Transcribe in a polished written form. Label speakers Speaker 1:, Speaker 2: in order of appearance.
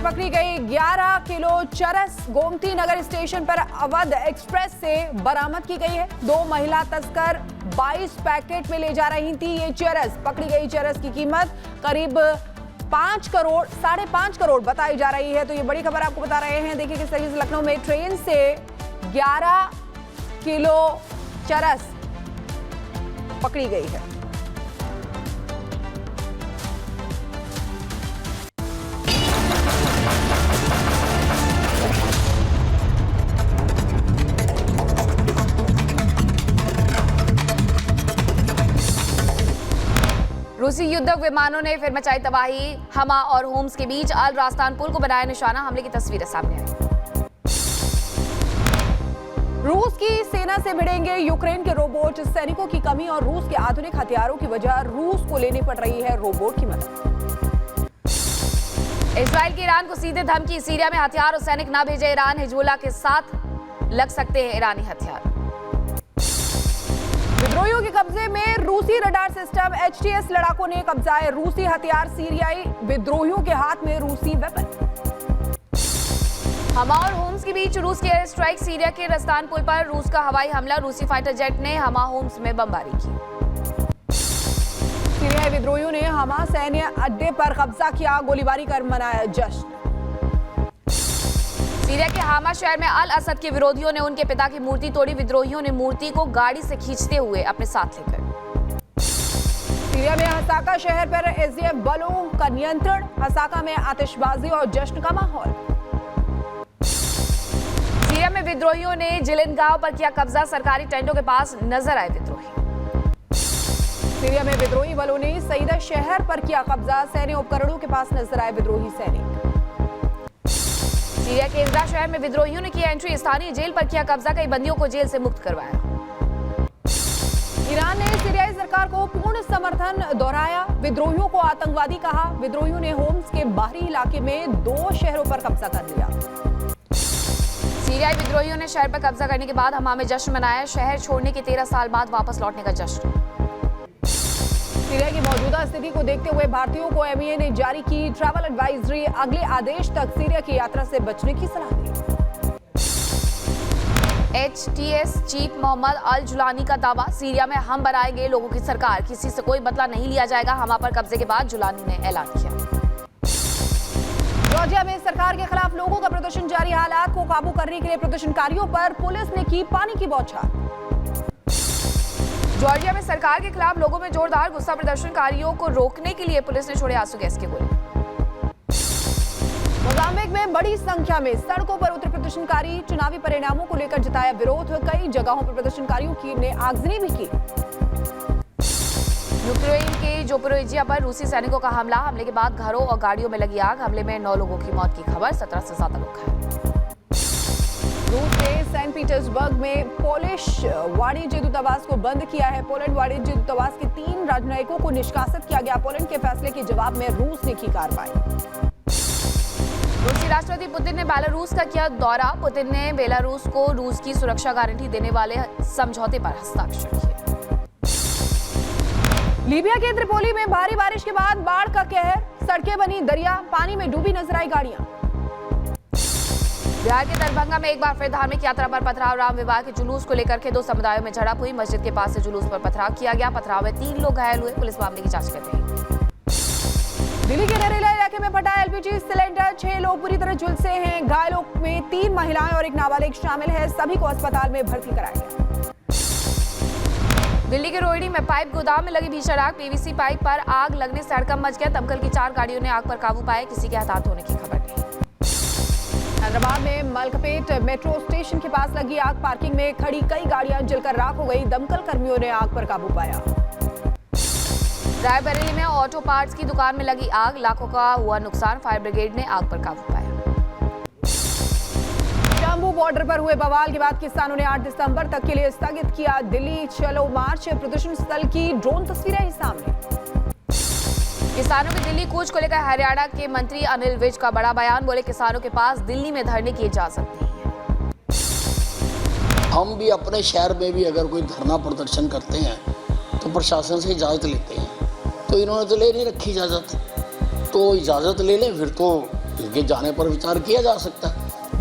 Speaker 1: पकड़ी गई 11 किलो चरस गोमती नगर स्टेशन पर अवध एक्सप्रेस से बरामद की गई है। 2 महिला तस्कर 22 पैकेट में ले जा रही थी ये चरस। पकड़ी गई चरस की कीमत करीब 5.5 करोड़ बताई जा रही है। तो ये बड़ी खबर आपको बता रहे हैं। देखिए किस तरीके से लखनऊ में ट्रेन से 11 किलो चरस पकड़ी गई है।
Speaker 2: रूसी युद्धक विमानों ने फिर मचाई तबाही। हमा और होम्स के बीच अल रास्तान पुल को बनाया निशाना। हमले की तस्वीरें सामने आई।
Speaker 1: रूस की सेना से भिड़ेंगे यूक्रेन के रोबोट। सैनिकों की कमी और रूस के आधुनिक हथियारों की वजह रूस को लेनी पड़ रही है रोबोट की मदद।
Speaker 2: इजराइल की ईरान को सीधे धमकी। सीरिया में हथियार और सैनिक ना भेजे ईरान। हिजबुल्लाह के साथ लग सकते हैं ईरानी हथियार।
Speaker 1: विद्रोहियों के कब्जे में रूसी रडार सिस्टम। HTS लड़ाकों ने कब्जाए रूसी हथियार। सीरियाई विद्रोहियों के हाथ में रूसी वेपन।
Speaker 2: हमा और होम्स के बीच रूस की एयर स्ट्राइक। सीरिया के रस्तान पुल पर रूस का हवाई हमला। रूसी फाइटर जेट ने हमा होम्स में बमबारी की।
Speaker 1: सीरियाई विद्रोहियों ने हमा सैन्य अड्डे पर कब्जा किया। गोलीबारी कर मनाया जश्न।
Speaker 2: सीरिया के हामा शहर में अल असद के विरोधियों ने उनके पिता की मूर्ति तोड़ी। विद्रोहियों ने मूर्ति को गाड़ी से खींचते हुए अपने साथ लेकर।
Speaker 1: सीरिया में हसाका शहर पर SDF बलों का नियंत्रण। हसाका में आतिशबाजी और जश्न का माहौल।
Speaker 2: सीरिया में विद्रोहियों ने जिलिन गांव पर किया कब्जा। सरकारी टेंटों के पास नजर आए विद्रोही।
Speaker 1: सीरिया में विद्रोही बलों ने सईदा शहर पर किया कब्जा। सैन्य उपकरणों के पास नजर आए विद्रोही सैनिक।
Speaker 2: सीरिया के इज़्रा शहर में विद्रोहियों ने किया एंट्री। स्थानीय जेल पर किया कब्जा। कई बंदियों को जेल से मुक्त करवाया।
Speaker 1: ईरान ने सीरियाई सरकार को पूर्ण समर्थन दोहराया। विद्रोहियों को आतंकवादी कहा। विद्रोहियों ने होम्स के बाहरी इलाके में 2 शहरों पर कब्जा कर लिया।
Speaker 2: सीरियाई विद्रोहियों ने शहर पर कब्जा करने के बाद हमा में जश्न मनाया। शहर छोड़ने के 13 साल बाद वापस लौटने का जश्न।
Speaker 1: सीरिया की मौजूदा स्थिति को देखते हुए भारतीयों को MEA ने जारी की ट्रैवल एडवाइजरी। अगले आदेश तक सीरिया की यात्रा से बचने की सलाह दी।
Speaker 2: HTS चीफ मोहम्मद अल जुलानी का दावा। सीरिया में हम बनाएंगे लोगों की सरकार। किसी से कोई बदला नहीं लिया जाएगा। हमा पर कब्जे के बाद जुलानी ने ऐलान किया।
Speaker 1: जॉर्जिया में सरकार के खिलाफ लोगों का प्रदर्शन जारी। हालात को काबू करने के लिए प्रदर्शनकारियों पर पुलिस ने की पानी की बौछार।
Speaker 2: जॉर्जिया में सरकार के खिलाफ लोगों में जोरदार गुस्सा। प्रदर्शनकारियों को रोकने के लिए पुलिस ने छोड़े आंसू गैस के गोले।
Speaker 1: मोजाम्बिक में बड़ी संख्या में सड़कों पर उतरे प्रदर्शनकारी। चुनावी परिणामों को लेकर जताया विरोध। कई जगहों पर प्रदर्शनकारियों ने आगजनी भी की।
Speaker 2: यूक्रेन के जोपोरोजिया पर रूसी सैनिकों का हमला। हमले के बाद घरों और गाड़ियों में लगी आग। हमले में 9 लोगों की मौत की खबर। 17 से ज्यादा लोग घायल।
Speaker 1: रूस ने सेंट पीटर्सबर्ग में पोलिश वाणिज्य दूतावास को बंद किया है। पोलैंड वाणिज्य दूतावास के 3 राजनयिकों को निष्कासित किया गया। पोलैंड के फैसले के जवाब में रूस ने की कार्रवाई।
Speaker 2: रूसी राष्ट्रपति पुतिन ने बेलारूस का किया दौरा। पुतिन ने बेलारूस को रूस की सुरक्षा गारंटी देने वाले समझौते पर हस्ताक्षर किए।
Speaker 1: लीबिया के त्रिपोली में भारी बारिश के बाद बाढ़ का कहर। सड़कें बनी दरिया। पानी में डूबी नजर आई गाड़ियां।
Speaker 2: बिहार के दरभंगा में एक बार फिर धार्मिक यात्रा पर पथराव। राम विवाह के जुलूस को लेकर के 2 समुदायों में झड़प हुई। मस्जिद के पास से जुलूस पर पथराव किया गया। पथराव में 3 लोग घायल हुए। पुलिस मामले की जांच कर रही है।
Speaker 1: दिल्ली के नरेला इलाके में फटा LPG सिलेंडर। 6 लोग बुरी तरह झुलसे हैं। घायलों में 3 महिलाएं और एक नाबालिग शामिल है। सभी को अस्पताल में भर्ती कराया गया।
Speaker 2: दिल्ली के रोहिणी में पाइप गोदाम में लगी भीषण आग। PVC पाइप पर आग लगने से हड़कंप मच गया। दमकल की 4 गाड़ियों ने आग पर काबू पाया। किसी के हताहत होने की खबर नहीं।
Speaker 1: हैदराबाद में मलकपेट मेट्रो स्टेशन के पास लगी आग। पार्किंग में खड़ी कई गाड़ियां जलकर राख हो गई। दमकल कर्मियों ने आग पर काबू पाया।
Speaker 2: रायबरेली में ऑटो पार्ट्स की दुकान में लगी आग। लाखों का हुआ नुकसान। फायर ब्रिगेड ने आग पर काबू पाया।
Speaker 1: जम्मू बॉर्डर पर हुए बवाल के बाद किसानों ने 8 दिसंबर तक के लिए स्थगित किया दिल्ली चलो मार्च। प्रदर्शन स्थल की ड्रोन तस्वीरें सामने।
Speaker 2: किसानों की दिल्ली कूच को लेकर हरियाणा के मंत्री अनिल विज का बड़ा बयान। बोले किसानों के पास दिल्ली में धरने की इजाजत नहीं है।
Speaker 3: हम भी अपने शहर में भी अगर कोई धरना प्रदर्शन करते हैं तो प्रशासन से इजाज़त लेते हैं। तो इन्होंने तो ले नहीं रखी इजाज़त। तो इजाज़त ले लें फिर तो इनके जाने पर विचार किया जा सकता है।